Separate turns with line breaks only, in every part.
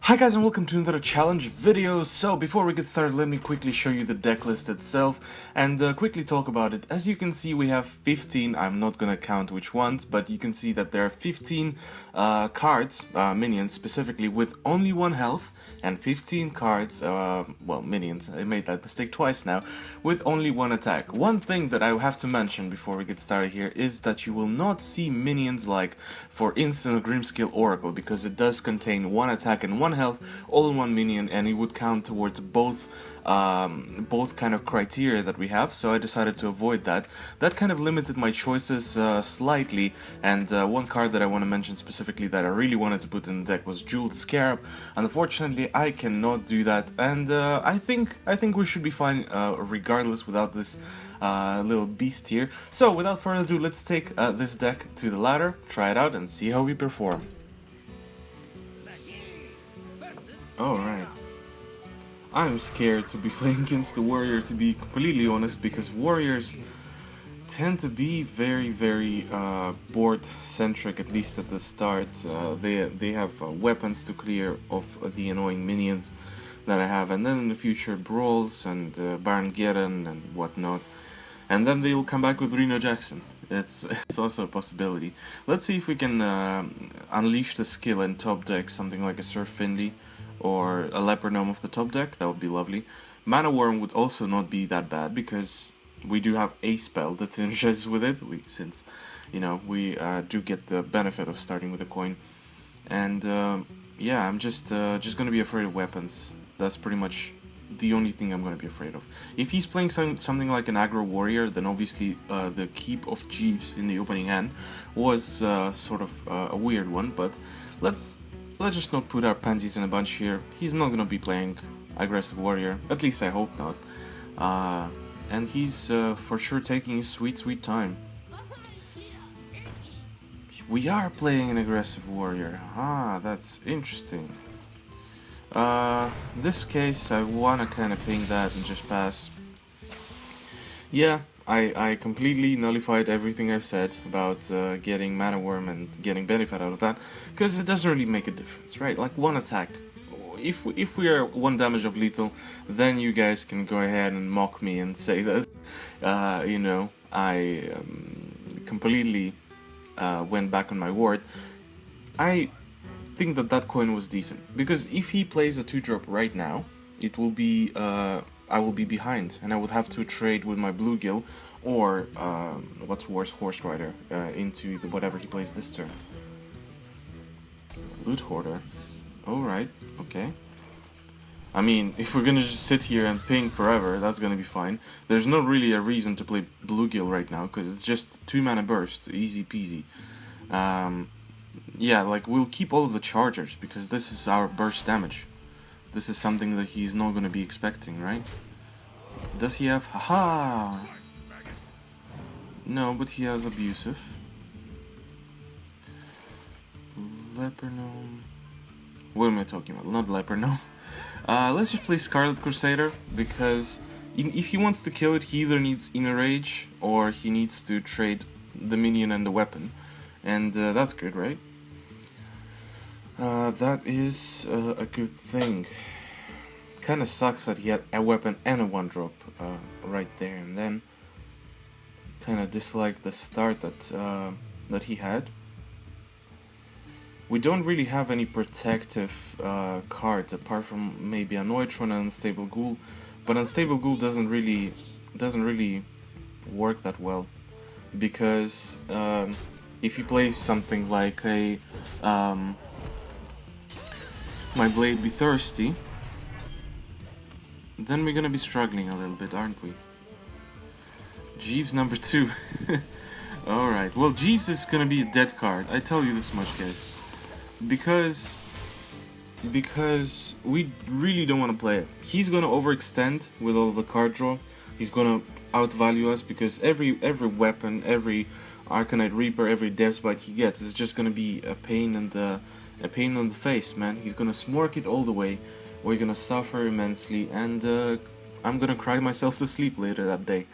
Hi guys and welcome to another challenge video. So before we get started, let me quickly show you the deck list itself and quickly talk about it. As you can see, we have 15, I'm not gonna count which ones, but you can see that there are 15 cards, minions specifically, with only 1 health, and 15 cards, well, minions, I made that mistake twice now, with only 1 attack. One thing that I have to mention before we get started here is that you will not see minions like, for instance, Grimskill Oracle, because it does contain 1 attack and 1 health, all in 1 minion, and it would count towards both kind of criteria that we have, so I decided to avoid that. That kind of limited my choices slightly, and one card that I want to mention specifically that I really wanted to put in the deck was Jeweled Scarab. Unfortunately, I cannot do that, and I think we should be fine regardless without this little beast here. So without further ado, let's take this deck to the ladder, try it out, and see how we perform. Alright. I'm scared to be playing against the warrior, to be completely honest, because warriors tend to be very board-centric, at least at the start. They have weapons to clear off the annoying minions that I have, and then in the future brawls and Baron-Geddon and whatnot. And then they'll come back with Reno Jackson. It's also a possibility. Let's see if we can unleash the skill in top deck, something like a Sir Finley or a Leper Gnome of the top deck. That would be lovely. Mana Worm would also not be that bad, because we do have a spell that synergizes with it, since, you know, we do get the benefit of starting with a coin. And yeah, I'm just gonna be afraid of weapons. That's pretty much the only thing I'm going to be afraid of. If he's playing something like an aggro warrior, then obviously the keep of Jeeves in the opening hand was sort of a weird one, but let's just not put our panties in a bunch here. He's not going to be playing aggressive warrior, at least I hope not. And he's for sure taking his sweet time. We are playing an aggressive warrior. That's interesting. This case, I wanna kinda ping that and just pass. Yeah, I completely nullified everything I've said about getting Mana Worm and getting benefit out of that, because it doesn't really make a difference, right? Like 1 attack. If we are 1 damage of lethal, then you guys can go ahead and mock me and say that, you know, I completely went back on my word. I think that coin was decent, because if he plays a 2-drop right now, it will be I will be behind, and I would have to trade with my bluegill or what's worse, Horse Rider into whatever he plays this turn. Loot Hoarder. Alright, okay. I mean, if we're gonna just sit here and ping forever, that's gonna be fine. There's not really a reason to play bluegill right now, because it's just 2 mana burst, easy peasy. Yeah, like, we'll keep all of the chargers, because this is our burst damage. This is something that he's not going to be expecting, right? Does he have... Haha! No, but he has abusive. Leper Gnome... What am I talking about? Not Leper Gnome. Let's just play Scarlet Crusader, because if he wants to kill it, he either needs Inner Rage, or he needs to trade the minion and the weapon. And that's good, right? That is a good thing. Kinda sucks that he had a weapon and a 1-drop right there, and then kinda disliked the start that he had. We don't really have any protective cards apart from maybe a Neutron and Unstable Ghoul, but Unstable Ghoul doesn't really work that well, because if you play something like a My Blade Be Thirsty, then we're gonna be struggling a little bit, aren't we? Jeeves number 2. Alright, well, Jeeves is gonna be a dead card, I tell you this much, guys. Because we really don't want to play it. He's gonna overextend with all the card draw. He's gonna outvalue us, because every weapon, every Arcanite Reaper, every Depths Bite he gets is just gonna be a pain on the face, man. He's gonna smork it all the way. We're gonna suffer immensely, and I'm gonna cry myself to sleep later that day.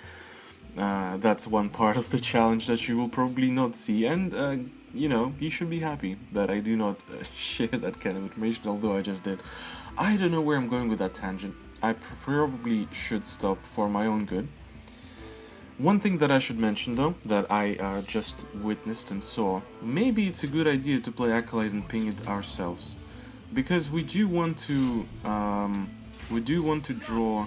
That's one part of the challenge that you will probably not see, and you know, he should be happy that I do not share that kind of information, although I just did. I don't know where I'm going with that tangent. I probably should stop for my own good. One thing that I should mention, though, that I just witnessed and saw, maybe it's a good idea to play Acolyte and ping it ourselves, because we do want to draw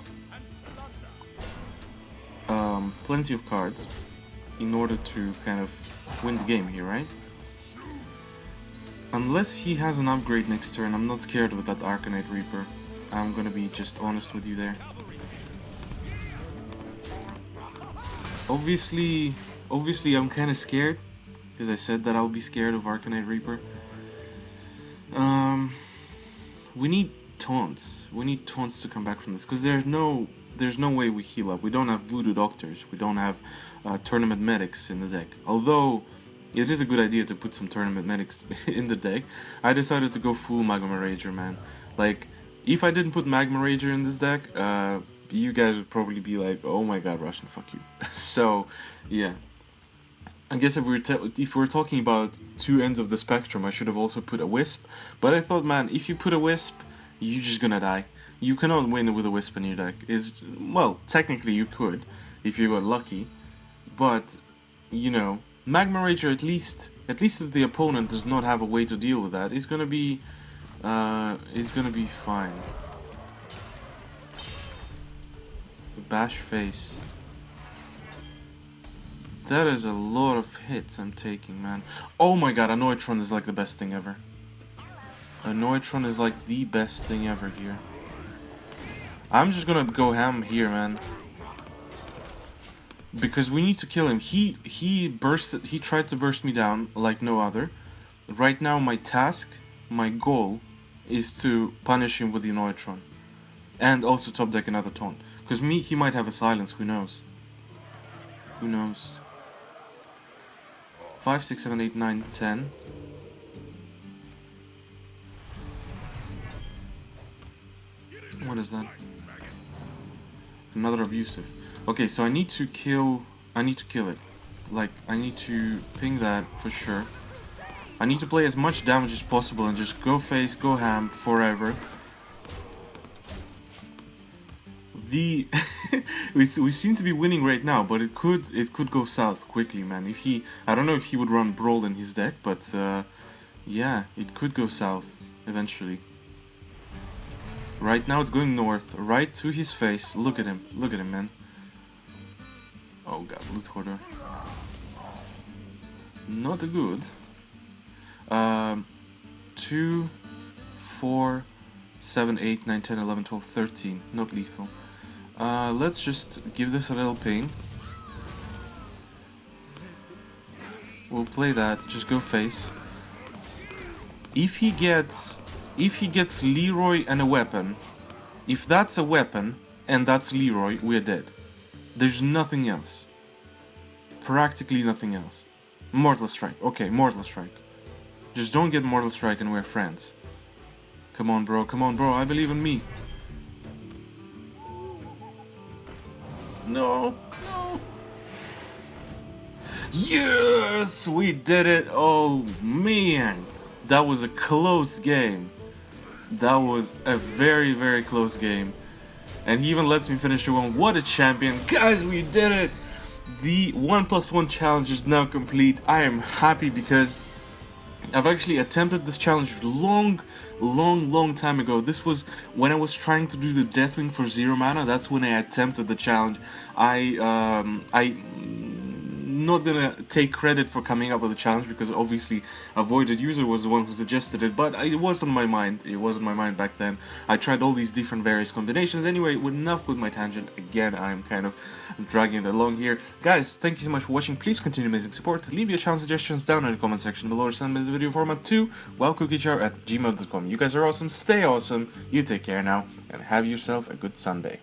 plenty of cards in order to kind of win the game here, right? Unless he has an upgrade next turn, I'm not scared with that Arcanite Reaper. I'm gonna be just honest with you there. Obviously I'm kind of scared, because I said that I'll be scared of Arcanite Reaper. We need taunts. We need taunts to come back from this, because there's no way we heal up. We don't have Voodoo Doctors. We don't have Tournament Medics in the deck. Although it is a good idea to put some Tournament Medics in the deck, I decided to go full Magma Rager, man. Like, if I didn't put Magma Rager in this deck, you guys would probably be like, oh my god, Rushin, fuck you. So, yeah. I guess if we're talking about two ends of the spectrum, I should have also put a Wisp. But I thought, man, if you put a Wisp, you're just gonna die. You cannot win with a Wisp in your deck. Well, technically you could, if you got lucky. But, you know, Magma Rager, at least if the opponent does not have a way to deal with that, is gonna be fine. Bash face. That is a lot of hits I'm taking, man. Oh my god, Anoitron is like the best thing ever. Anoitron is like the best thing ever here. I'm just gonna go ham here, man. Because we need to kill him. He tried to burst me down like no other. Right now my task, my goal, is to punish him with the Anoitron. And also top deck another taunt. Because he might have a silence, who knows? Who knows? 5, 6, 7, 8, 9, 10. What is that? Another abusive. Okay, so I need to kill it. Like, I need to ping that for sure. I need to play as much damage as possible and just go face, go ham forever. We seem to be winning right now, but it could go south quickly, man. I don't know if he would run Brawl in his deck, but yeah, it could go south eventually. Right now it's going north, right to his face. Look at him, man. Oh god, Loot Hoarder. Not good. 2, 4, 7, 8, 9, 10, 11, 12, 13. Not lethal. Let's just give this a little ping. We'll play that, just go face. If he gets Leroy and a weapon, if that's a weapon and that's Leroy, we're dead. There's nothing else. Practically nothing else. Mortal Strike. Okay, Mortal Strike. Just don't get Mortal Strike and we're friends. Come on, bro. I believe in me. No. Yes, we did it. Oh, man. That was a close game. That was a very, very close game. And he even lets me finish the one. What a champion. Guys, we did it. The 1+1 challenge is now complete. I am happy because I've actually attempted this challenge long time ago. This was when I was trying to do the Deathwing for 0 mana. That's when I attempted the challenge. I'm not gonna take credit for coming up with the challenge because obviously Avoided User was the one who suggested it, but it was on my mind. It was on my mind back then. I tried all these different various combinations. Anyway, enough with my tangent. Again, I'm kind of dragging it along here. Guys, thank you so much for watching. Please continue amazing support. Leave your channel suggestions down in the comment section below or send me the video format to wildcookiejar@gmail.com. You guys are awesome. Stay awesome. You take care now and have yourself a good Sunday.